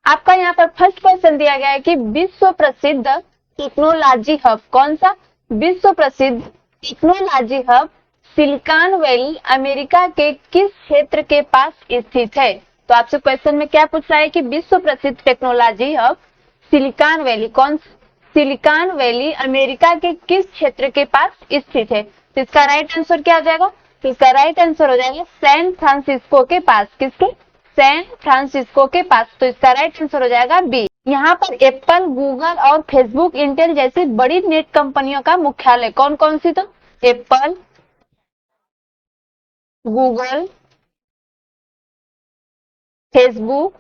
आपका यहाँ पर फर्स्ट क्वेश्चन दिया गया है कि विश्व प्रसिद्ध टेक्नोलॉजी हब कौन सा? विश्व प्रसिद्ध technology hub silicon valley America के किस क्षेत्र के पास स्थित है? तो आपसे क्वेश्चन में क्या पूछ रहा है कि विश्व प्रसिद्ध technology hub silicon valley silicon valley America के किस क्षेत्र के पास स्थित है? तो इसका राइट आंसर क्या हो जाएगा? तो इसका राइट आंसर हो जाएगा सैन फ्रांसिस्को के पास। किसके? सैन फ्रांसिस्को के पास। तो इसका राइट आंसर हो जाएगा बी। यहाँ पर एप्पल, गूगल और फेसबुक, इंटेल जैसी बड़ी नेट कंपनियों का मुख्यालय कौन कौन सी? तो Apple, Google, Facebook,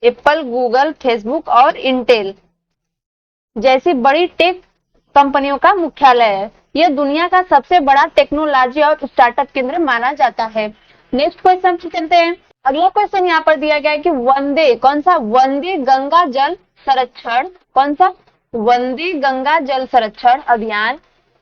Apple, Google, Facebook और इंटेल जैसी बड़ी टेक कंपनियों का मुख्यालय है। यह दुनिया का सबसे बड़ा टेक्नोलॉजी और स्टार्टअप केंद्र माना जाता है। नेक्स्ट क्वेश्चन पे चलते हैं। अगला क्वेश्चन यहाँ पर दिया गया है कि वंदे कौन सा? वंदे गंगा जल संरक्षण कौन सा? वंदे गंगा जल संरक्षण अभियान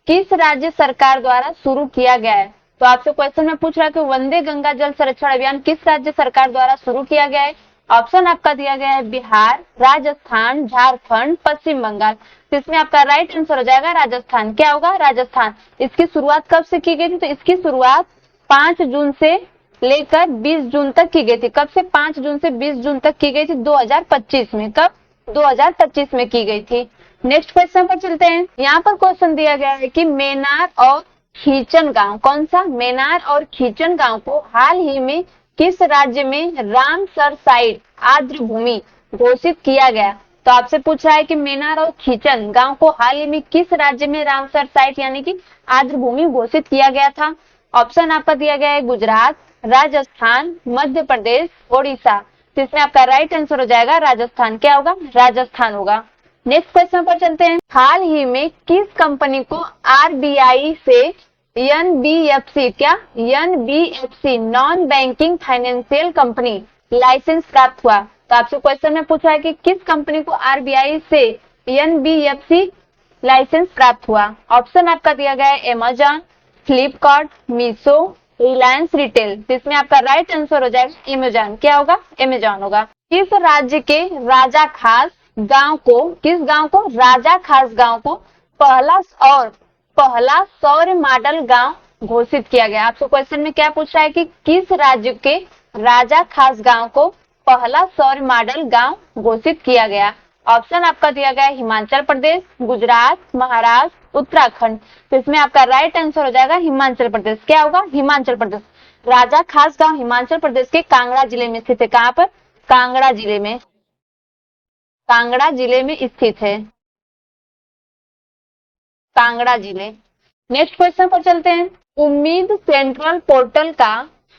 किस राज्य सरकार द्वारा शुरू किया गया है? तो आपसे क्वेश्चन में पूछ रहा है कि वंदे गंगा जल संरक्षण अभियान किस राज्य सरकार द्वारा शुरू किया गया है? ऑप्शन आपका दिया गया है बिहार, राजस्थान, झारखंड, पश्चिम बंगाल। तो इसमें आपका राइट आंसर हो जाएगा राजस्थान। क्या होगा? राजस्थान। इसकी शुरुआत कब से की गई थी? तो इसकी शुरुआत 5 जून से लेकर 20 जून तक की गई थी। कब से? 5 जून से 20 जून तक की गई थी 2025 में। कब? 2025 में की गई थी। नेक्स्ट क्वेश्चन पर चलते हैं। यहाँ पर क्वेश्चन दिया गया है कि मेनार और खीचन गांव कौन सा? मेनार और खीचन गांव को हाल ही में किस राज्य में रामसर साइट आर्द्र भूमि घोषित किया गया? तो आपसे पूछ रहा है कि मेनार और खीचन गांव को हाल ही में किस राज्य में रामसर साइट यानी कि आर्द्र भूमि घोषित किया गया था? ऑप्शन आपका दिया गया है गुजरात, राजस्थान, मध्य प्रदेश, ओडिशा। तो इसमें आपका राइट आंसर हो जाएगा राजस्थान। क्या होगा? राजस्थान होगा। नेक्स्ट क्वेश्चन पर चलते हैं। हाल ही में किस कंपनी को आरबीआई से एनबीएफसी क्या? NBFC non banking financial company licence प्राप्त हुआ? तो आपसे क्वेश्चन में पूछा है कि किस कंपनी को आरबीआई से एनबीएफसी लाइसेंस प्राप्त हुआ? ऑप्शन आपका दिया गया है अमेजॉन, फ्लिपकार्ट, मीशो, रिलायंस रिटेल। तो इसमें आपका राइट आंसर हो जाएगा अमेजॉन। क्या होगा? अमेजॉन होगा। किस राज्य के राजा खास गांव को राजा खास गांव को पहला सौर मॉडल गांव घोषित किया गया? आपसे क्वेश्चन में क्या पूछ रहा है कि किस राज्य के राजा खास गांव को पहला सौर मॉडल गांव घोषित किया गया? ऑप्शन आपका दिया गया है हिमाचल प्रदेश, गुजरात, महाराष्ट्र, उत्तराखंड। तो इसमें आपका राइट आंसर हो जाएगा हिमाचल प्रदेश। क्या होगा? हिमाचल प्रदेश। राजा खास गांव हिमाचल प्रदेश के कांगड़ा जिले में स्थित है। कहां पर? कांगड़ा जिले में स्थित है। कांगड़ा जिले। नेक्स्ट क्वेश्चन पर चलते हैं। उम्मीद सेंट्रल पोर्टल का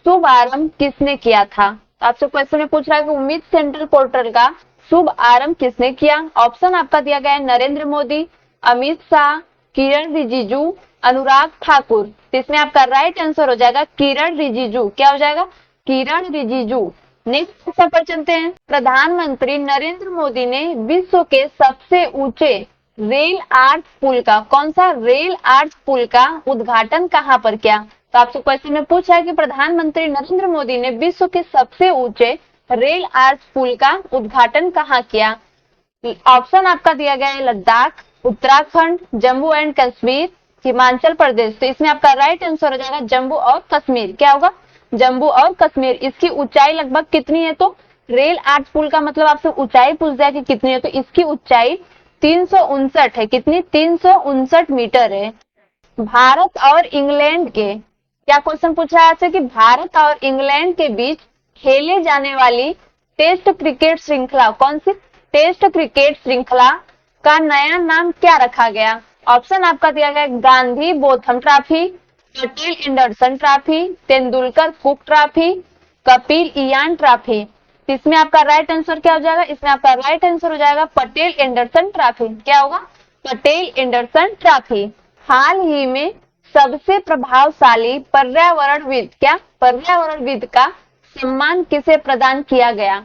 शुभारंभ किसने किया था? आपसे क्वेश्चन में पूछ रहा है कि उम्मीद सेंट्रल पोर्टल का शुभ आरंभ किसने किया? ऑप्शन आपका दिया गया है नरेंद्र मोदी, अमित शाह, किरण रिजिजू, अनुराग ठाकुर। तो इसमें आपका राइट आंसर हो जाएगा किरण रिजिजू। क्या हो जाएगा? किरण रिजिजू। नेक्स्ट क्वेश्चन पर चलते हैं। प्रधानमंत्री नरेंद्र मोदी ने विश्व के सबसे ऊंचे रेल आर्च पुल का कौन सा रेल आर्च पुल का उद्घाटन कहां पर किया? तो आपसे क्वेश्चन में पूछा है कि प्रधानमंत्री नरेंद्र मोदी ने विश्व के सबसे ऊंचे रेल आर्च पुल का उद्घाटन कहां किया? ऑप्शन आपका दिया गया है लद्दाख, उत्तराखंड, जम्मू एंड कश्मीर, हिमाचल प्रदेश। तो इसमें आपका राइट आंसर हो जाएगा जम्मू और कश्मीर। क्या होगा? जम्मू और कश्मीर। इसकी ऊंचाई लगभग कितनी है? तो रेल आर्च पुल का मतलब आपसे ऊंचाई पूछ दिया कि कितनी है, तो इसकी ऊंचाई 359 है। कितनी? 359 मीटर है। भारत और इंग्लैंड के क्या क्वेश्चन पूछा है आपसे कि भारत और इंग्लैंड के बीच खेले जाने वाली टेस्ट क्रिकेट श्रृंखला कौन सी? टेस्ट क्रिकेट श्रृंखला का नया नाम क्या रखा गया? ऑप्शन आपका दिया गया Gandhi Botham trophy, Patel Anderson trophy, Tendulkar cook trophy, Kapil Ian trophy. इसमें आपका राइट आंसर क्या हो जाएगा? इसमें आपका राइट आंसर हो जाएगा पटेल एंडरसन ट्रॉफी। क्या होगा? Patel Anderson Trophy. हाल ही में सबसे प्रभावशाली पर्यावरणविद का सम्मान किसे प्रदान किया गया?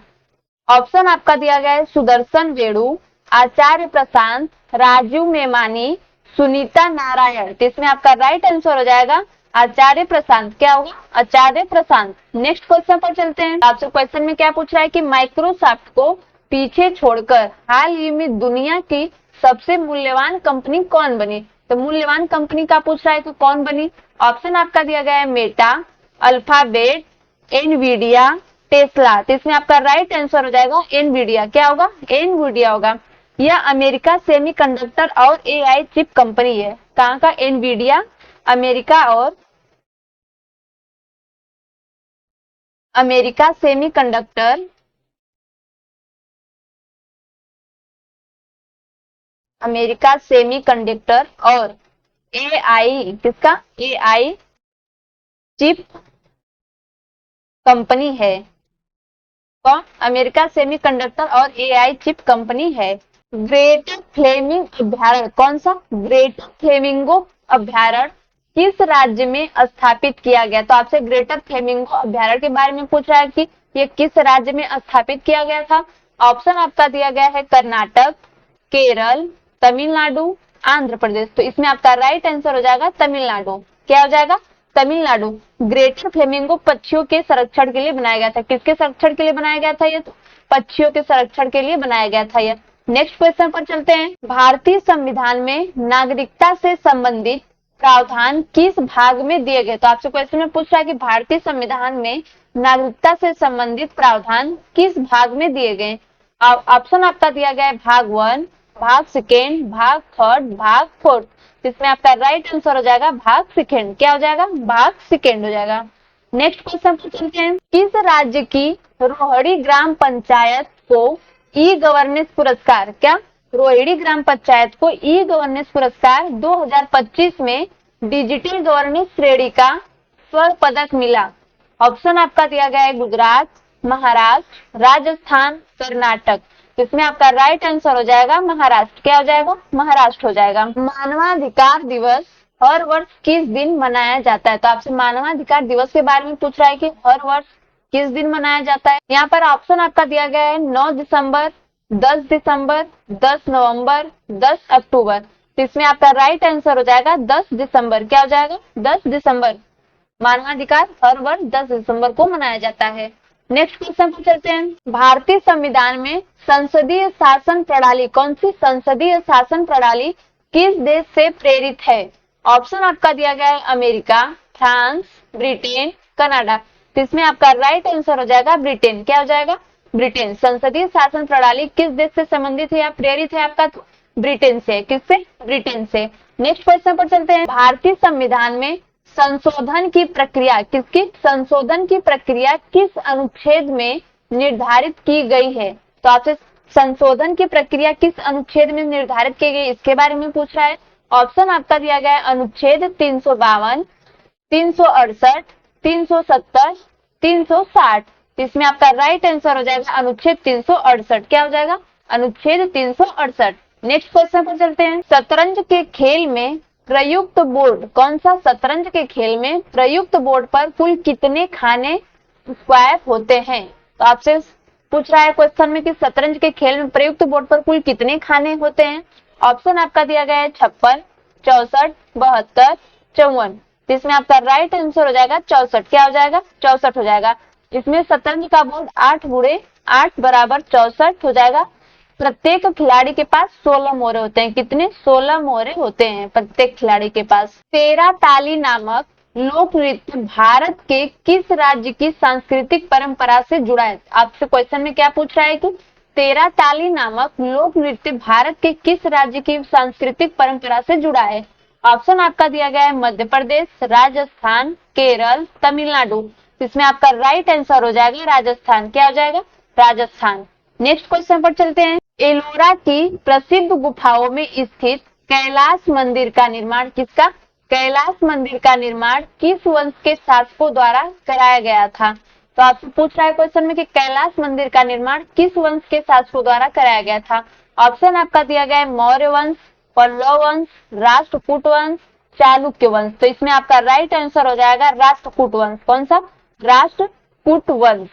ऑप्शन आपका दिया गया है सुदर्शन वेणु, आचार्य प्रशांत, राजीव मेमानी, सुनीता नारायण। इसमें आपका राइट आंसर हो जाएगा आचार्य प्रशांत। क्या होगा? आचार्य प्रशांत। नेक्स्ट क्वेश्चन पर चलते हैं। आपसे क्वेश्चन में क्या पूछ रहा है कि माइक्रोसॉफ्ट को पीछे छोड़कर हाल ही में दुनिया की सबसे मूल्यवान कंपनी कौन बनी? तो मूल्यवान कंपनी का पूछ रहा है तो कौन बनी? ऑप्शन आपका दिया गया है मेटा, अल्फाबेट, एनवीडिया, टेस्ला। तो इसमें आपका राइट आंसर हो जाएगा एनवीडिया। क्या होगा? एनवीडिया होगा। यह अमेरिका सेमीकंडक्टर और एआई चिप कंपनी है। कहाँ का? एनवीडिया, अमेरिका और अमेरिका सेमीकंडक्टर, अमेरिका सेमीकंडक्टर और एआई, किसका? एआई चिप कंपनी है। कौन? अमेरिका सेमीकंडक्टर और एआई चिप कंपनी है। ग्रेटर फ्लेमिंग अभ्यारण्य, कौन सा? ग्रेटर फ्लेमिंगो अभ्यारण्य किस राज्य में स्थापित किया गया? तो आपसे ग्रेटर फ्लेमिंगो अभ्यारण्य के बारे में पूछ रहा है कि ये किस राज्य में स्थापित किया गया था। ऑप्शन आपका दिया गया है कर्नाटक, केरल, तमिलनाडु, आंध्र प्रदेश। तो इसमें आपका राइट आंसर हो जाएगा तमिलनाडु। क्या हो जाएगा? तमिलनाडु। ग्रेटर फ्लेमिंगो पक्षियों के संरक्षण के लिए बनाया गया था। किसके संरक्षण के लिए बनाया गया था? ये तो पक्षियों के संरक्षण के लिए बनाया गया था ये। नेक्स्ट क्वेश्चन पर चलते हैं। भारतीय संविधान में नागरिकता से संबंधित प्रावधान किस भाग में दिए गए? तो आपसे क्वेश्चन में पूछ रहा है कि भारतीय संविधान में नागरिकता से संबंधित प्रावधान किस भाग में दिए गए? ऑप्शन आपका दिया गया है भाग 1, भाग 2, भाग 3, भाग 4। इसमें आपका राइट आंसर हो जाएगा भाग 2। क्या हो जाएगा? भाग 2 हो जाएगा। नेक्स्ट क्वेश्चन पर चलते हैं। किस राज्य की रोहिणी ग्राम पंचायत को ई गवर्नेंस पुरस्कार, क्या? रोहिणी ग्राम पंचायत को ई गवर्नेंस पुरस्कार 2025 में डिजिटल गवर्नेंस श्रेणी का स्वर्ण पदक मिला? ऑप्शन आपका दिया गया है गुजरात, महाराष्ट्र, राजस्थान, कर्नाटक। इसमें आपका राइट आंसर हो जाएगा महाराष्ट्र। क्या हो जाएगा? महाराष्ट्र हो जाएगा। मानवाधिकार दिवस हर वर्ष किस दिन मनाया जाता है? तो आपसे मानवाधिकार दिवस के बारे में पूछ रहा है कि हर वर्ष किस दिन मनाया जाता है। यहाँ पर ऑप्शन आपका दिया गया है 9 दिसंबर, 10 दिसंबर, 10 नवंबर, 10 अक्टूबर। तो इसमें आपका राइट आंसर हो जाएगा 10 दिसंबर। क्या हो जाएगा? 10 दिसंबर। मानवाधिकार हर वर्ष 10 दिसंबर को मनाया जाता है। नेक्स्ट क्वेश्चन पर चलते हैं। भारतीय संविधान में संसदीय शासन प्रणाली, कौन सी संसदीय शासन प्रणाली किस देश से प्रेरित है? ऑप्शन आपका दिया गया है अमेरिका, फ्रांस, ब्रिटेन, कनाडा। तो इसमें आपका राइट आंसर हो जाएगा ब्रिटेन। क्या हो जाएगा? ब्रिटेन। संसदीय शासन प्रणाली किस देश से संबंधित है या प्रेरित है आपका? ब्रिटेन से। किससे? ब्रिटेन से। नेक्स्ट क्वेश्चन पर चलते हैं। भारतीय संविधान में संशोधन की प्रक्रिया, किसकी? संशोधन की प्रक्रिया किस अनुच्छेद में निर्धारित की गई है? तो आपसे संशोधन की प्रक्रिया किस अनुच्छेद में निर्धारित की गई इसके बारे में पूछ रहा है। ऑप्शन आपका दिया गया है अनुच्छेद 352, 368, 370, 360। इसमें आपका राइट आंसर हो जाएगा अनुच्छेद 368। क्या हो जाएगा? अनुच्छेद 368। नेक्स्ट क्वेश्चन पर चलते हैं। शतरंज के खेल में प्रयुक्त बोर्ड, कौन सा? शतरंज के खेल में प्रयुक्त बोर्ड पर कुल कितने खाने स्वैप होते हैं? तो आपसे पूछ रहा है क्वेश्चन में कि शतरंज के खेल में प्रयुक्त बोर्ड पर कुल कितने खाने होते हैं। ऑप्शन आपका दिया गया है 56, 64, 72, 54। इसमें आपका राइट आंसर हो जाएगा 64। क्या हो जाएगा? 64 हो जाएगा। इसमें शतरंज का बोर्ड 8 गुणे 8 बराबर 64 हो जाएगा। प्रत्येक खिलाड़ी के पास 16 मोहरे होते हैं। कितने? 16 मोहरे होते हैं प्रत्येक खिलाड़ी के पास। तेरा ताली नामक लोक नृत्य भारत के किस राज्य की सांस्कृतिक परंपरा से जुड़ा है? आपसे क्वेश्चन में क्या पूछ रहा है कि तेरा ताली नामक लोक नृत्य भारत के किस राज्य की सांस्कृतिक परंपरा से जुड़ा है? ऑप्शन आपका दिया गया है मध्य प्रदेश, राजस्थान, केरल, तमिलनाडु। इसमें आपका राइट आंसर हो जाएगा राजस्थान। क्या हो जाएगा? राजस्थान। नेक्स्ट क्वेश्चन पर चलते हैं। एलोरा की प्रसिद्ध गुफाओं में स्थित कैलाश मंदिर का निर्माण किसका? कैलाश मंदिर का निर्माण किस वंश के शासकों द्वारा कराया गया था? तो आपसे पूछ रहा है क्वेश्चन में कि कैलाश मंदिर का निर्माण किस वंश के शासकों द्वारा कराया गया था। ऑप्शन आपका दिया गया है मौर्य वंश, पल्लव वंश, राष्ट्रकूट वंश, चालुक्य वंश। तो इसमें आपका राइट आंसर हो जाएगा राष्ट्रकूट वंश। कौन सा? राष्ट्रकूट वंश।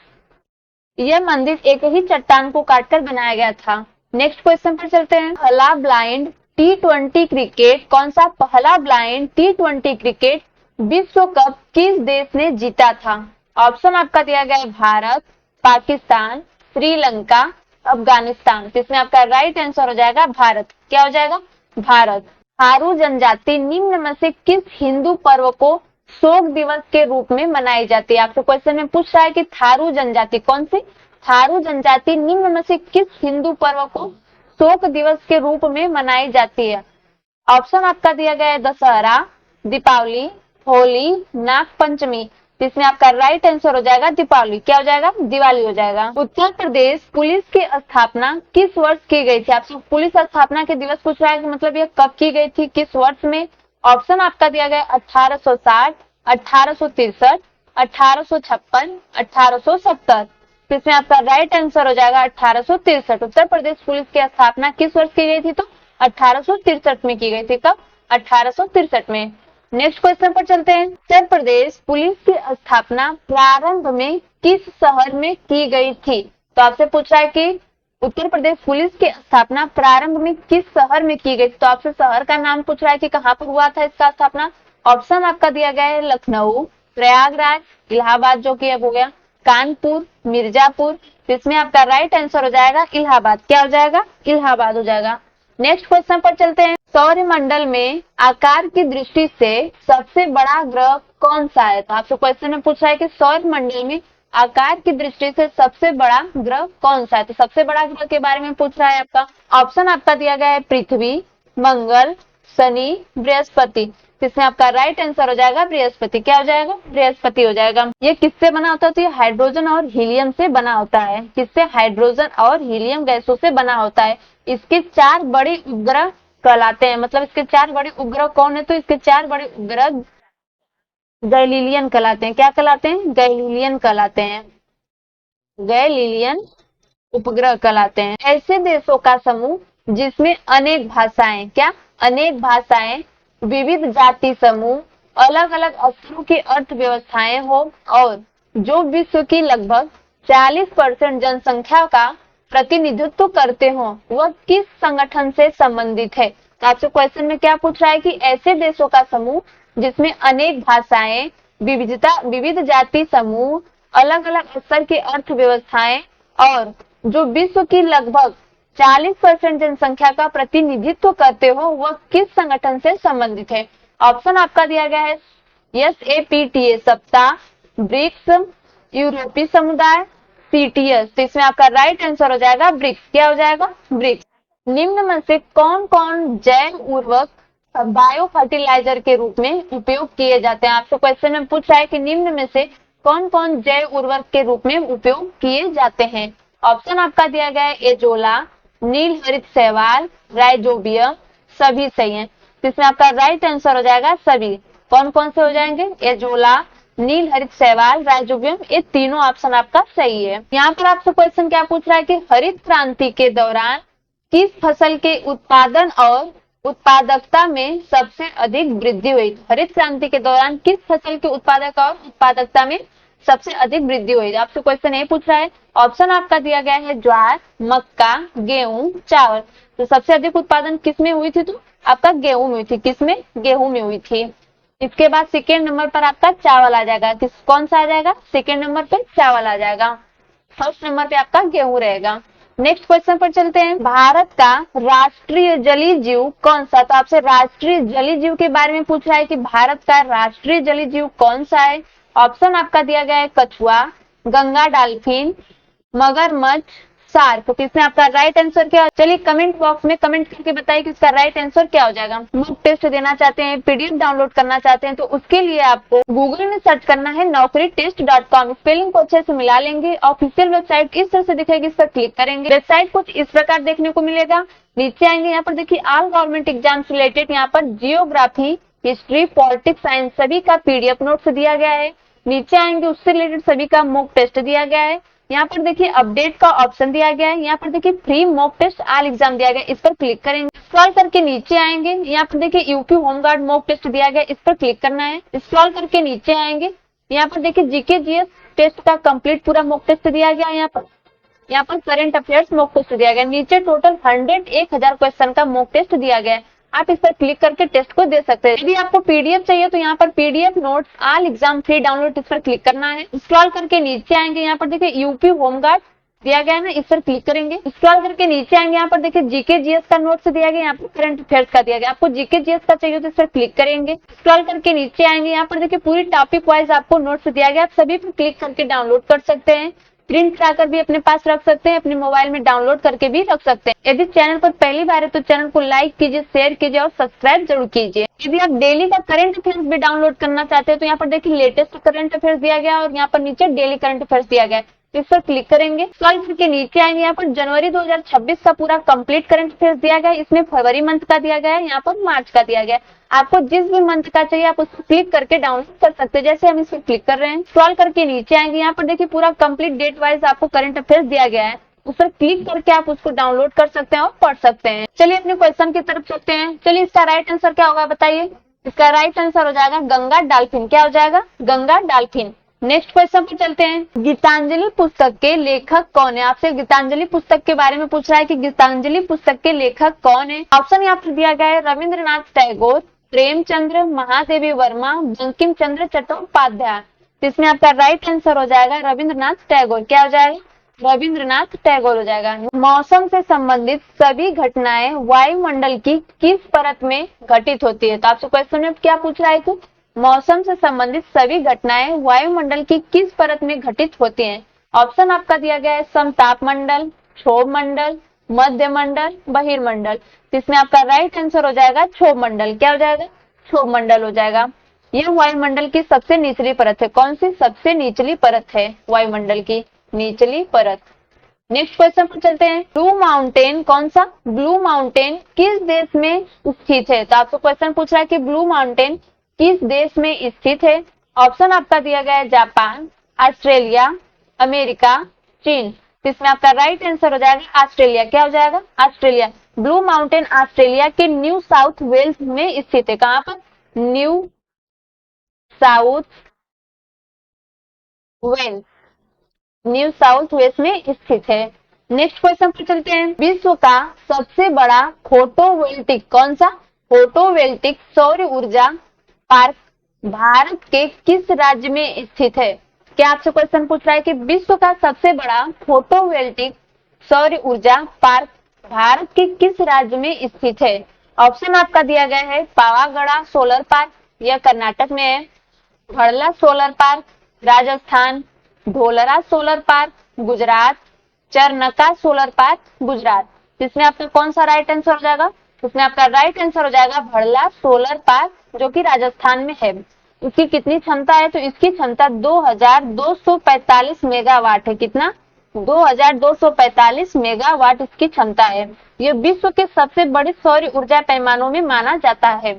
यह मंदिर एक ही चट्टान को काटकर बनाया गया था। नेक्स्ट क्वेश्चन पर चलते हैं। पहला ब्लाइंड T20 क्रिकेट, कौन सा? पहला ब्लाइंड T20 क्रिकेट विश्व कप किस देश ने जीता था? ऑप्शन आपका दिया गया है भारत, पाकिस्तान, श्रीलंका, अफगानिस्तान। तो इसमें आपका राइट आंसर हो जाएगा भारत। क्या हो जाएगा? भारत। थारू जनजाति निम्न में से किस हिंदू पर्व को शोक दिवस के रूप में मनाई जाती है? आपसे क्वेश्चन में पूछ रहा है कि थारू जनजाति कौन सी? थारू जनजाति निम्न में से किस हिंदू पर्व को शोक दिवस के रूप में मनाई जाती है? ऑप्शन आपका दिया गया है दशहरा, दीपावली, होली, नाग पंचमी। इसमें आपका राइट आंसर हो जाएगा दीपावली। क्या हो जाएगा? दिवाली हो जाएगा। उत्तर प्रदेश पुलिस की स्थापना किस वर्ष की गई थी? आपसे पुलिस स्थापना के दिवस पूछ रहा है कि मतलब ये कब की गई थी, किस वर्ष में? ऑप्शन आपका दिया गया 1860, 1863, 1856, 1870। इसमें आपका राइट आंसर हो जाएगा 1863। उत्तर प्रदेश पुलिस की स्थापना किस वर्ष की गई थी? तो 1863 में की गई थी। कब? 1863 में। नेक्स्ट क्वेश्चन पर चलते हैं। उत्तर प्रदेश पुलिस की स्थापना प्रारंभ में किस शहर में की गई थी? तो आपसे पूछ रहा है कि उत्तर प्रदेश पुलिस की स्थापना प्रारंभ में किस शहर में की गई थी? तो आपसे शहर का नाम पूछ रहा है कि कहाँ पर हुआ था इसका स्थापना। ऑप्शन आपका दिया गया है लखनऊ, प्रयागराज, इलाहाबाद जो कि अब हो गया, कानपुर, मिर्जापुर। इसमें आपका राइट आंसर हो जाएगा इलाहाबाद। क्या हो जाएगा? इलाहाबाद हो जाएगा। नेक्स्ट क्वेश्चन पर चलते हैं। सौरमंडल में आकार की दृष्टि से सबसे बड़ा ग्रह कौन सा है? तो आपसे क्वेश्चन में पूछ रहा है कि सौरमंडल में आकार की दृष्टि से सबसे बड़ा ग्रह कौन सा है? तो सबसे बड़ा ग्रह के बारे में पूछ रहा है आपका। ऑप्शन आपका दिया गया है पृथ्वी, मंगल, शनि, बृहस्पति। इसमें आपका राइट आंसर हो जाएगा बृहस्पति। क्या हो जाएगा? बृहस्पति हो जाएगा। ये किससे बना होता है? तो ये हाइड्रोजन और हीलियम से बना होता है। किससे? हाइड्रोजन और हीलियम गैसों से बना होता है। इसके 4 बड़े उपग्रह कहलाते हैं। मतलब इसके 4 बड़े उपग्रह कौन है? तो इसके 4 बड़े उपग्रह गैलीलियन कहलाते हैं। क्या कहलाते हैं? गैलीलियन कहलाते हैं। गैलीलियन उपग्रह कहलाते हैं। ऐसे देशों का समूह जिसमें अनेक भाषाएं, क्या? अनेक भाषाएं, विविध जाति समूह, अलग अलग स्तरों की अर्थव्यवस्थाएं हो और जो विश्व की लगभग 40% जनसंख्या का प्रतिनिधित्व करते हो, वह किस संगठन से संबंधित है? तो आपसे क्वेश्चन में क्या पूछ रहा है कि ऐसे देशों का समूह जिसमें अनेक भाषाएं, विविध जाति समूह, अलग अलग स्तर की अर्थव्यवस्थाएं और जो विश्व की लगभग 40% जनसंख्या का प्रतिनिधित्व करते हो, वह किस संगठन से संबंधित है? ऑप्शन आपका दिया गया है SAPTA सप्ताह, ब्रिक्स, यूरोपीय समुदाय, CTS। तो इसमें आपका राइट आंसर हो जाएगा ब्रिक्स। क्या हो जाएगा? ब्रिक्स। निम्न में से कौन कौन जैव उर्वरक बायो फर्टिलाइजर के रूप में उपयोग किए जाते हैं? आपसे क्वेश्चन में पूछ रहा है कि निम्न में से कौन कौन जैव उर्वरक के रूप में उपयोग किए जाते हैं? ऑप्शन आपका दिया गया है एजोला, नील हरित शैवाल, राइजोबियम। सभी सही है। इसमें आपका राइट आंसर हो जाएगा सभी। कौन कौन से हो जाएंगे? एजोला, नील हरित शैवाल, राइजोबियम। ये तीनों ऑप्शन आपका सही है। यहाँ पर आपसे क्वेश्चन क्या पूछ रहा है कि हरित क्रांति के दौरान किस फसल के उत्पादन और उत्पादकता में सबसे अधिक वृद्धि हुई? हरित क्रांति के दौरान किस फसल के उत्पादक और उत्पादकता में सबसे अधिक वृद्धि हुई? आपसे क्वेश्चन ये पूछ रहा है। ऑप्शन आपका दिया गया है ज्वार, मक्का, गेहूं, चावल। तो सबसे अधिक उत्पादन किस में हुई थी? तो आपका गेहूं में हुई थी। किसमें? गेहूं में हुई थी। इसके बाद सेकेंड नंबर पर आपका चावल आ जाएगा। कौन सा आ जाएगा? सेकेंड नंबर पर चावल आ जाएगा। फर्स्ट नंबर पे आपका गेहूं रहेगा। नेक्स्ट क्वेश्चन पर चलते हैं। भारत का राष्ट्रीय जलीय जीव कौन सा? तो आपसे राष्ट्रीय जलीय जीव के बारे में पूछ रहा है कि भारत का राष्ट्रीय जलीय जीव कौन सा है? ऑप्शन आपका दिया गया है कछुआ, गंगा डॉल्फिन, मगरमच्छ, शार्क। तो इसमें आपका राइट आंसर क्या? चलिए कमेंट बॉक्स में कमेंट करके बताइए कि इसका राइट आंसर क्या हो जाएगा। मॉक टेस्ट देना चाहते हैं, PDF डाउनलोड करना चाहते हैं, तो उसके लिए आपको गूगल में सर्च करना है naukritest.com। स्पेलिंग को अच्छे से मिला लेंगे। ऑफिशियल वेबसाइट इस तरह से दिखेगी, इस पर क्लिक करेंगे। वेबसाइट कुछ इस प्रकार देखने को मिलेगा। नीचे आएंगे, यहाँ पर देखिए ऑल गवर्नमेंट एग्जाम्स रिलेटेड, यहाँ पर जियोग्राफी, हिस्ट्री, पॉलिटिक्स, साइंस सभी का PDF नोट्स दिया गया है। नीचे आएंगे, उससे रिलेटेड सभी का मॉक टेस्ट दिया गया है। यहाँ पर देखिए अपडेट का ऑप्शन दिया गया है। यहाँ पर देखिए free mock test all exam दिया गया है, इस पर क्लिक करेंगे। स्क्रॉल करके नीचे आएंगे, यहाँ पर देखिए यूपी होमगार्ड मॉक टेस्ट दिया गया है, इस पर क्लिक करना है। स्क्रॉल करके नीचे आएंगे, यहाँ पर देखिए GK GS टेस्ट का कंप्लीट पूरा मॉक टेस्ट दिया गया है। यहाँ पर करंट अफेयर्स मॉक टेस्ट दिया गया है। नीचे टोटल 1000 क्वेश्चन का मॉक टेस्ट दिया गया है। आप इस पर क्लिक करके टेस्ट को दे सकते हैं। यदि आपको पीडीएफ चाहिए तो यहाँ पर PDF notes all exam free download, इस पर क्लिक करना है। स्क्रॉल करके नीचे आएंगे, यहाँ पर देखिए यूपी होमगार्ड दिया गया है ना, इस पर क्लिक करेंगे। स्क्रॉल करके नीचे आएंगे, यहाँ पर देखिए जीके जीएस का नोट्स दिया गया, यहाँ पर करंट अफेयर्स का दिया गया। आपको जीके जीएस का चाहिए तो इस पर क्लिक करेंगे। स्क्रॉल करके नीचे आएंगे, यहाँ पर देखिए पूरी टॉपिक वाइज आपको नोट्स दिया गया, आप सभी पर क्लिक करके डाउनलोड कर सकते हैं। प्रिंट कराकर भी अपने पास रख सकते हैं, अपने मोबाइल में डाउनलोड करके भी रख सकते हैं। यदि चैनल पर पहली बार है तो चैनल को लाइक कीजिए, शेयर कीजिए और सब्सक्राइब जरूर कीजिए। यदि आप डेली का करंट अफेयर्स भी डाउनलोड करना चाहते हैं तो यहाँ पर देखिए लेटेस्ट करंट अफेयर्स दिया गया और यहाँ पर नीचे डेली करंट अफेयर्स दिया गया है, इस पर क्लिक करेंगे। स्क्रॉल करके नीचे आएंगे, यहाँ पर जनवरी 2026 का पूरा कंप्लीट करंट अफेयर्स दिया गया है। इसमें फरवरी मंथ का दिया गया है, यहाँ पर मार्च का दिया गया है। आपको जिस भी मंथ का चाहिए आप उस पर क्लिक करके डाउनलोड कर सकते हैं, जैसे हम इस पर क्लिक कर रहे हैं। स्क्रॉल करके नीचे आएंगे, यहाँ पर देखिए पूरा कंप्लीट डेट वाइज आपको करंट अफेयर्स दिया गया है, उस पर क्लिक करके आप उसको डाउनलोड कर सकते हैं और पढ़ सकते हैं। चलिए अपने क्वेश्चन की तरफ चलते हैं। चलिए इसका राइट आंसर क्या होगा बताइए। इसका राइट आंसर हो जाएगा गंगा डॉल्फिन। क्या हो जाएगा? गंगा डॉल्फिन। नेक्स्ट क्वेश्चन पे चलते हैं। गीतांजलि पुस्तक के लेखक कौन है? आपसे गीतांजलि पुस्तक के बारे में पूछ रहा है कि गीतांजलि पुस्तक के लेखक कौन है। ऑप्शन यहाँ पर दिया गया है रविंद्रनाथ टैगोर, प्रेमचंद्र, महादेवी वर्मा, बंकिम चंद्र चट्टोपाध्याय। इसमें आपका राइट आंसर हो जाएगा रविंद्रनाथ टैगोर। क्या हो जाएगा? रविंद्रनाथ टैगोर हो जाएगा। मौसम से संबंधित सभी घटनाएं वायुमंडल की किस परत में घटित होती है? तो आपसे क्वेश्चन में क्या पूछ रहा है कि मौसम से संबंधित सभी घटनाएं वायुमंडल की किस परत में घटित होती हैं? ऑप्शन आपका दिया गया है समताप मंडल, क्षोभ मंडल, मध्य मंडल, बहिर्मंडल। इसमें आपका राइट आंसर हो जाएगा क्षोभ मंडल। क्या हो जाएगा? क्षोभ मंडल हो जाएगा। यह वायुमंडल की सबसे निचली परत है। कौन सी सबसे निचली परत है? वायुमंडल की निचली परत। नेक्स्ट क्वेश्चन पर चलते हैं। ब्लू माउंटेन कौन सा? ब्लू माउंटेन किस देश में स्थित है? तो आपको क्वेश्चन पूछ रहा है कि ब्लू माउंटेन किस देश में स्थित है। ऑप्शन आपका दिया गया है जापान, ऑस्ट्रेलिया, अमेरिका, चीन। इसमें आपका राइट आंसर हो जाएगा ऑस्ट्रेलिया। क्या हो जाएगा? ऑस्ट्रेलिया। ब्लू माउंटेन ऑस्ट्रेलिया के न्यू साउथ वेल्स में स्थित है। कहां पर? New South Wales, New South Wales में स्थित है। नेक्स्ट क्वेश्चन पर चलते हैं। विश्व का सबसे बड़ा फोटोवोल्टिक कौन सा? फोटोवोल्टिक सौर ऊर्जा पार्क भारत के किस राज्य में स्थित है? क्या आपसे क्वेश्चन पूछ रहा है कि विश्व का सबसे बड़ा फोटोवोल्टिक सौर ऊर्जा पार्क भारत के किस राज्य में स्थित है? ऑप्शन आपका दिया गया है पावागढ़ सोलर पार्क, यह कर्नाटक में है, Bhadla solar park Rajasthan, Dholera solar park Gujarat, Charanka solar park Gujarat. इसमें आपका कौन सा राइट आंसर हो जाएगा? इसमें आपका राइट आंसर हो जाएगा भड़ला सोलर पार्क, जो कि राजस्थान में है। इसकी कितनी क्षमता है? तो इसकी क्षमता 2245 मेगावाट है। कितना? 2245 मेगावाट इसकी क्षमता है। यह विश्व के सबसे बड़े सौर ऊर्जा पैमानों में माना जाता है।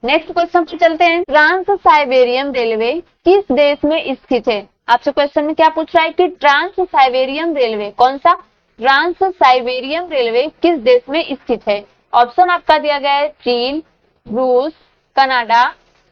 नेक्स्ट क्वेश्चन पे चलते हैं। ट्रांस साइबेरियन रेलवे किस देश में स्थित है? आपसे क्वेश्चन में क्या पूछ रहा है कि ट्रांस साइबेरियन रेलवे कौन सा? ट्रांस साइबेरियन रेलवे किस देश में स्थित है? ऑप्शन आपका दिया गया है चीन, रूस, कनाडा,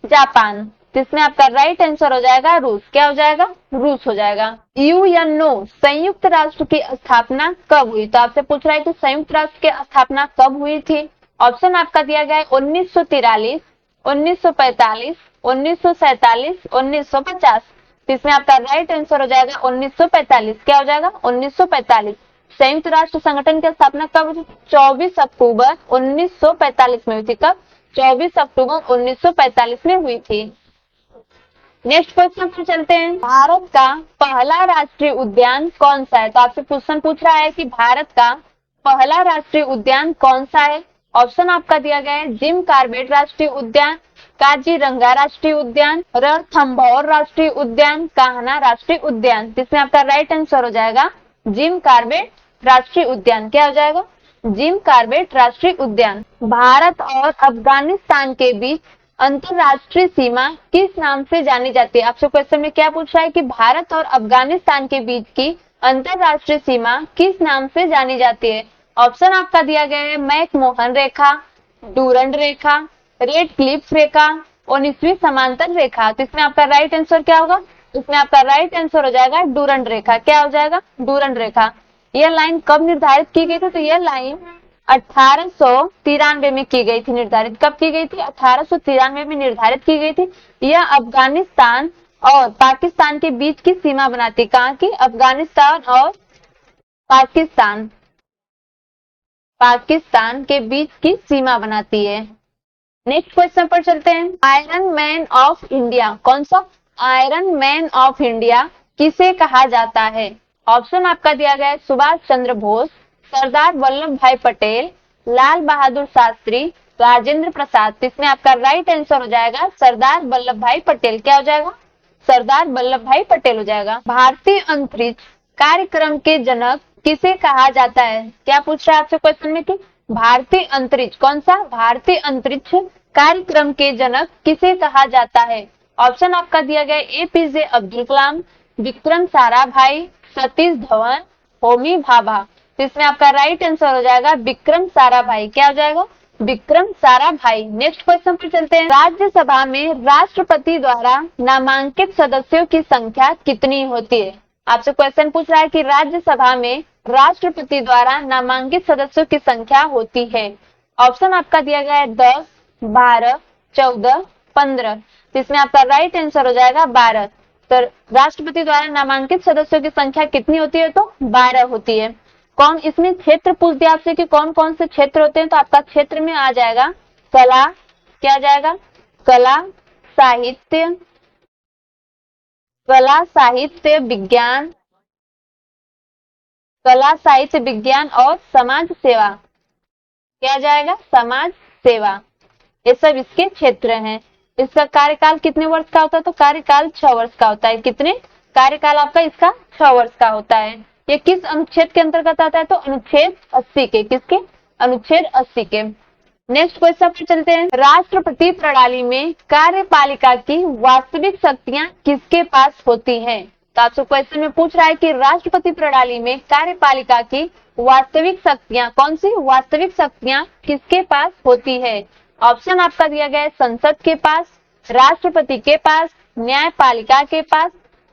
जापान। इसमें आपका राइट आंसर हो जाएगा रूस। क्या हो जाएगा? रूस हो जाएगा। यूएनओ संयुक्त राष्ट्र की स्थापना कब हुई? तो आपसे पूछ रहा है कि संयुक्त राष्ट्र की स्थापना कब हुई थी। ऑप्शन आपका दिया गया है 1943, 1945, 1947, 1950। इसमें आपका राइट आंसर हो जाएगा 1945। क्या हो जाएगा? 1945। संयुक्त राष्ट्र संगठन की स्थापना कब हुई? 24 अक्टूबर 1945 में हुई थी। कब? 24 अक्टूबर 1945 में हुई थी। नेक्स्ट क्वेश्चन पर चलते हैं। भारत का पहला राष्ट्रीय उद्यान कौन सा है? तो आपसे क्वेश्चन पूछ रहा है कि भारत का पहला राष्ट्रीय उद्यान कौन सा है। ऑप्शन आपका दिया गया है जिम कार्बेट राष्ट्रीय उद्यान, काजीरंगा राष्ट्रीय उद्यान, रणथंभौर राष्ट्रीय उद्यान, कान्हा राष्ट्रीय उद्यान। जिसमें आपका राइट आंसर हो जाएगा जिम कार्बेट राष्ट्रीय उद्यान। क्या हो जाएगा? जिम कार्बेट राष्ट्रीय उद्यान। भारत और अफगानिस्तान के बीच अंतरराष्ट्रीय सीमा किस नाम से जानी जाती है? आपसे क्वेश्चन में क्या पूछ रहा है कि भारत और अफगानिस्तान के बीच की अंतरराष्ट्रीय सीमा किस नाम से जानी जाती है। ऑप्शन आपका दिया गया है मैकमोहन रेखा, डूरंड रेखा, रेड क्लिफ रेखा, 19वीं समांतर रेखा। तो इसमें आपका राइट आंसर क्या होगा? इसमें आपका राइट आंसर हो जाएगा डूरंड रेखा। क्या हो जाएगा? डूरंड रेखा। यह लाइन कब निर्धारित की गई थी? तो यह लाइन 1893 में की गई थी निर्धारित। कब की गई थी? 1893 में निर्धारित की गई थी। यह अफगानिस्तान और पाकिस्तान के बीच की सीमा बनाती। कहाँ की? अफगानिस्तान और पाकिस्तान के बीच की सीमा बनाती है। नेक्स्ट क्वेश्चन पर चलते हैं। आयरन मैन ऑफ इंडिया, कौन सा? आयरन मैन ऑफ इंडिया किसे कहा जाता है? ऑप्शन आपका दिया गया है सुभाष चंद्र बोस, सरदार वल्लभ भाई पटेल, लाल बहादुर शास्त्री, राजेंद्र प्रसाद। इसमें आपका राइट आंसर हो जाएगा सरदार वल्लभ भाई पटेल। क्या हो जाएगा? सरदार वल्लभ भाई पटेल हो जाएगा। भारतीय अंतरिक्ष कार्यक्रम के जनक किसे कहा जाता है? क्या पूछ रहा है आपसे क्वेश्चन में कि भारतीय अंतरिक्ष, कौन सा? भारतीय अंतरिक्ष कार्यक्रम के जनक किसे कहा जाता है? ऑप्शन आपका दिया गया एपीजे अब्दुल कलाम, विक्रम साराभाई, सतीश धवन, होमी भाभा। इसमें आपका राइट आंसर हो जाएगा विक्रम साराभाई। क्या हो जाएगा? विक्रम साराभाई। नेक्स्ट क्वेश्चन पर चलते हैं। राज्यसभा में राष्ट्रपति द्वारा नामांकित सदस्यों की संख्या कितनी होती है? आपसे क्वेश्चन पूछ रहा है कि राज्यसभा में राष्ट्रपति द्वारा नामांकित सदस्यों की संख्या होती है। ऑप्शन आपका दिया गया है 10, 12, 14, 15। इसमें आपका राइट आंसर हो जाएगा 12। तो राष्ट्रपति द्वारा नामांकित सदस्यों की संख्या कितनी होती है? तो 12 होती है। कौन, इसमें क्षेत्र पूछ दिया आपसे कि कौन कौन से क्षेत्र होते हैं, तो आपका क्षेत्र में आ जाएगा कला, क्या आ जाएगा? कला, साहित्य विज्ञान, कला साहित्य विज्ञान और समाज सेवा। क्या जाएगा? समाज सेवा। ये सब इसके क्षेत्र हैं। इसका कार्यकाल कितने वर्ष का होता है? तो कार्यकाल 6 वर्ष का होता है। कितने? कार्यकाल आपका इसका 6 वर्ष का होता है। ये किस अनुच्छेद के अंतर्गत आता है? तो अनुच्छेद 80 के। किसके? अनुच्छेद 80 के। नेक्स्ट क्वेश्चन पर चलते हैं। राष्ट्रपति प्रणाली में कार्यपालिका की वास्तविक शक्तियां किसके पास होती हैं? तो आपसे क्वेश्चन में पूछ रहा है कि राष्ट्रपति प्रणाली में कार्यपालिका की वास्तविक शक्तियां, कौन सी वास्तविक शक्तियां किसके पास होती है? ऑप्शन आपका दिया गया है संसद के पास, राष्ट्रपति के पास, न्यायपालिका के पास,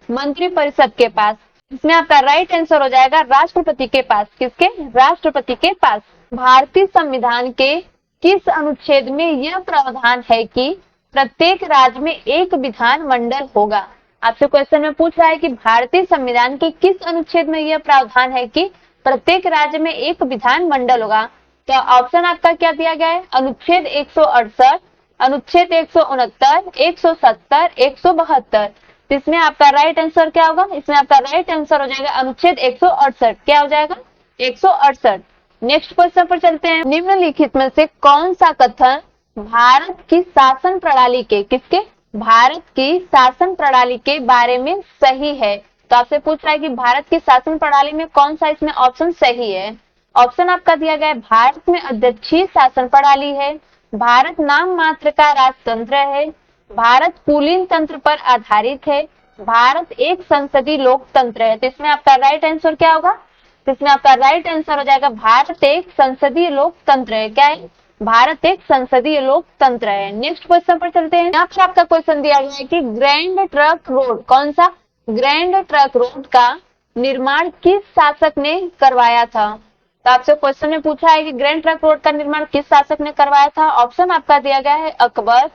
मंत्रिपरिषद के पास। इसमें आपका राइट आंसर हो जाएगा राष्ट्रपति के पास। किसके? राष्ट्रपति के पास। भारतीय संविधान के किस अनुच्छेद में यह प्रावधान है कि प्रत्येक राज्य में एक विधान मंडल होगा? आपसे क्वेश्चन में पूछ रहा है कि भारतीय संविधान के किस अनुच्छेद में यह प्रावधान है कि प्रत्येक राज्य में एक विधान मंडल होगा? तो ऑप्शन आपका क्या दिया गया है? अनुच्छेद 168, अनुच्छेद 169, 170, 172। इसमें आपका राइट आंसर क्या होगा? इसमें आपका राइट आंसर हो जाएगा अनुच्छेद 168। क्या हो जाएगा? 168। नेक्स्ट क्वेश्चन पर चलते हैं। निम्नलिखित में से कौन सा कथन भारत की शासन प्रणाली के, किसके? भारत की शासन प्रणाली के बारे में सही है? तो आपसे पूछ रहा है कि भारत की शासन प्रणाली में कौन सा इसमें ऑप्शन सही है? ऑप्शन आपका दिया गया है भारत में अध्यक्षीय शासन प्रणाली है, भारत नाम मात्र का राजतंत्र है, भारत कुलीन तंत्र पर आधारित है, भारत एक संसदीय लोकतंत्र है। तो इसमें आपका राइट आंसर क्या होगा? तो इसमें आपका राइट आंसर हो जाएगा भारत एक संसदीय लोकतंत्र है। क्या है? भारत एक संसदीय लोकतंत्र है। नेक्स्ट क्वेश्चन पर चलते हैं। यहाँ पर आपका क्वेश्चन दिया गया है कि ग्रैंड ट्रंक रोड, कौन सा? ग्रैंड ट्रंक रोड का निर्माण किस शासक ने करवाया था? तो आपसे क्वेश्चन में पूछा है कि ग्रैंड ट्रंक रोड का निर्माण किस शासक ने करवाया था? ऑप्शन आपका दिया गया है अकबर,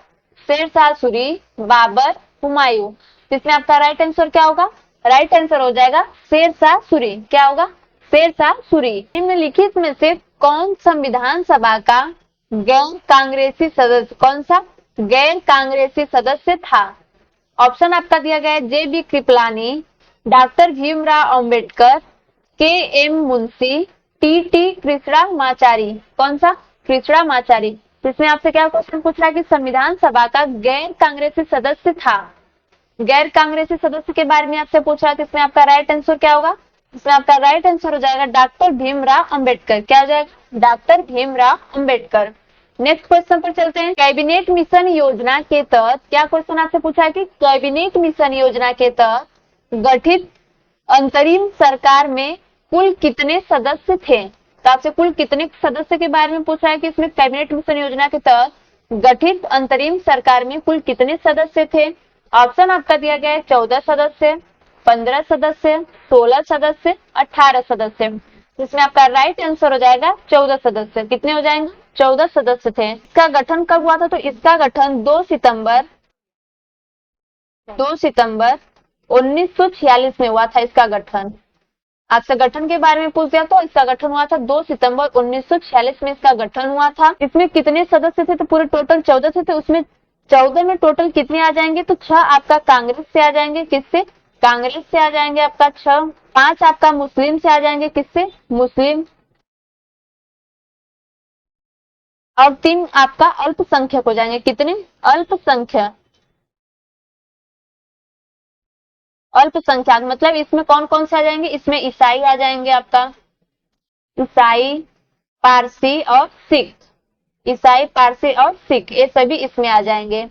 शेरशाह सूरी, बाबर, हुमायूं। इसमें आपका राइट आंसर क्या होगा? राइट आंसर हो जाएगा शेरशाह सूरी। क्या होगा? शेरशाह सूरी। निम्नलिखित में से कौन संविधान सभा का गैर कांग्रेसी सदस्य, कौन सा गैर कांग्रेसी सदस्य था? ऑप्शन आपका दिया गया है जेबी कृपलानी, डॉक्टर भीमराव अंबेडकर, के एम मुंशी, टी कृष्णमाचारी। कौन सा? कृष्णमाचारी। इसमें आपसे क्या क्वेश्चन पूछ रहा है कि संविधान सभा का गैर कांग्रेसी सदस्य था, गैर कांग्रेसी सदस्य के बारे में आपसे पूछ रहा है। तो इसमें आपका राइट आंसर क्या होगा? इसमें आपका राइट आंसर हो जाएगा डॉक्टर भीमराव अंबेडकर। क्या हो जाएगा? Doctor Bhimrao Ambedkar. Next question पर चलते हैं। कैबिनेट मिशन योजना के तहत, क्या क्वेश्चन आपसे पूछा है कि कैबिनेट मिशन योजना के तहत गठित अंतरिम सरकार में कुल कितने सदस्य थे? तो आपसे कुल कितने सदस्य के बारे में पूछा है कि इसमें कैबिनेट मिशन योजना के तहत गठित अंतरिम सरकार में कुल कितने सदस्य थे? ऑप्शन आपका दिया गया है 14 सदस्य, 15 सदस्य, 16 सदस्य, 18 सदस्य। जिसमें आपका राइट आंसर हो जाएगा 14 सदस्य। कितने हो जाएंगे? 14 सदस्य थे। इसका गठन कब हुआ था? तो इसका गठन 2 सितंबर 1946 में हुआ था इसका गठन। आपसे गठन के बारे में पूछ दिया तो इसका गठन हुआ था 2 सितंबर 1946 में इसका गठन हुआ था। इसमें कितने सदस्य थे? तो पूरे टोटल 14 थे। तो उसमें 14 में टोटल कितने आ जाएंगे? तो 6 आपका कांग्रेस से आ जाएंगे। किससे? कांग्रेस से आ जाएंगे आपका 6। 5 आपका मुस्लिम से आ जाएंगे। किससे? मुस्लिम। और 3 आपका अल्पसंख्यक हो जाएंगे। कितने? अल्पसंख्यक। अल्पसंख्यक मतलब इसमें कौन कौन से आ जाएंगे? इसमें ईसाई आ जाएंगे आपका, ईसाई, पारसी और सिख। ईसाई, पारसी और सिख, ये सभी इसमें आ जाएंगे।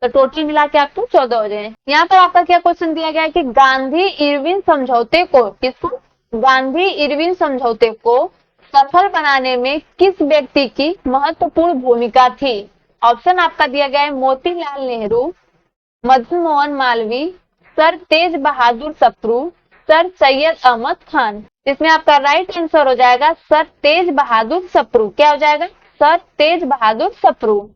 तो टोटल मिला के आपको 14 हो जाए। यहाँ पर आपका क्या क्वेश्चन दिया गया है कि गांधी इरविन समझौते को, किसको? गांधी इरविन समझौते को सफल बनाने में किस व्यक्ति की महत्वपूर्ण भूमिका थी? ऑप्शन आपका दिया गया है मोतीलाल नेहरू, मदन मोहन मालवीय, सर तेज बहादुर सप्रू, सर सैयद अहमद खान। इसमें आपका राइट आंसर हो जाएगा सर तेज बहादुर सप्रू। क्या हो जाएगा? सर तेज बहादुर सप्रू।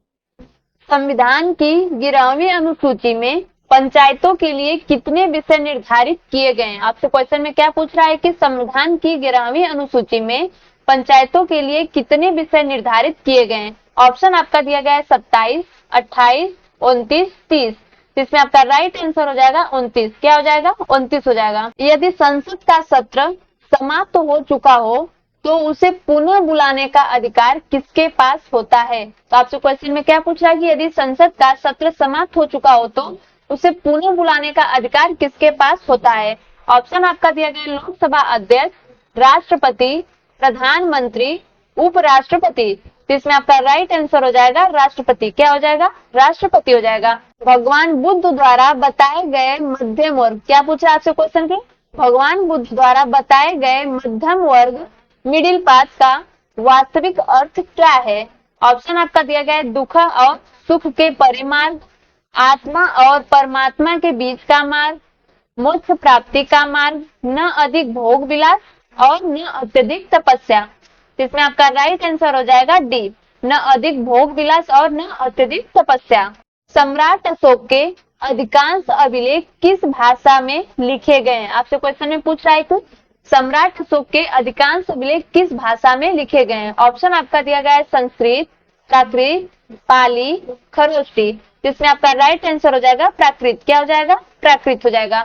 संविधान की 11वीं अनुसूची में पंचायतों के लिए कितने विषय निर्धारित किए गए हैं? आपसे क्वेश्चन में क्या पूछ रहा है कि संविधान की 11वीं अनुसूची में पंचायतों के लिए कितने विषय निर्धारित किए गए हैं? ऑप्शन आपका दिया गया है 27, 28, 29, 30। इसमें आपका राइट आंसर हो जाएगा 29। क्या हो जाएगा? 29 हो जाएगा। यदि संसद का सत्र समाप्त हो चुका हो तो उसे पुनः बुलाने का अधिकार किसके पास होता है? तो आपसे क्वेश्चन में क्या पूछ रहा है कि यदि संसद का सत्र समाप्त हो चुका हो तो उसे पुनः बुलाने का अधिकार किसके पास होता है? ऑप्शन आपका दिया गया लोकसभा अध्यक्ष, राष्ट्रपति, प्रधानमंत्री, उपराष्ट्रपति। इसमें आपका राइट आंसर हो जाएगा राष्ट्रपति। क्या हो जाएगा? राष्ट्रपति हो जाएगा। भगवान बुद्ध द्वारा बताए गए मध्यम वर्ग, क्या पूछ रहा है आपसे क्वेश्चन के? भगवान बुद्ध द्वारा बताए गए मध्यम वर्ग, मिडिल पाथ का वास्तविक अर्थ क्या है? ऑप्शन आपका दिया गया है दुख और सुख के परे मार्ग, आत्मा और परमात्मा के बीच का मार्ग, मोक्ष प्राप्ति का मार्ग, न अधिक भोग विलास और न अत्यधिक तपस्या। इसमें आपका राइट आंसर हो जाएगा डी, न अधिक भोग विलास और न अत्यधिक तपस्या। सम्राट अशोक के अधिकांश अभिलेख किस भाषा में लिखे गए हैं? आपसे क्वेश्चन में पूछ रहा है कि सम्राट अशोक के अधिकांश अभिलेख किस भाषा में लिखे गए हैं? ऑप्शन आपका दिया गया है संस्कृत, प्राकृत, पाली, खरोष्टी। जिसमें आपका राइट आंसर हो जाएगा प्राकृत। क्या हो जाएगा? प्राकृत हो जाएगा।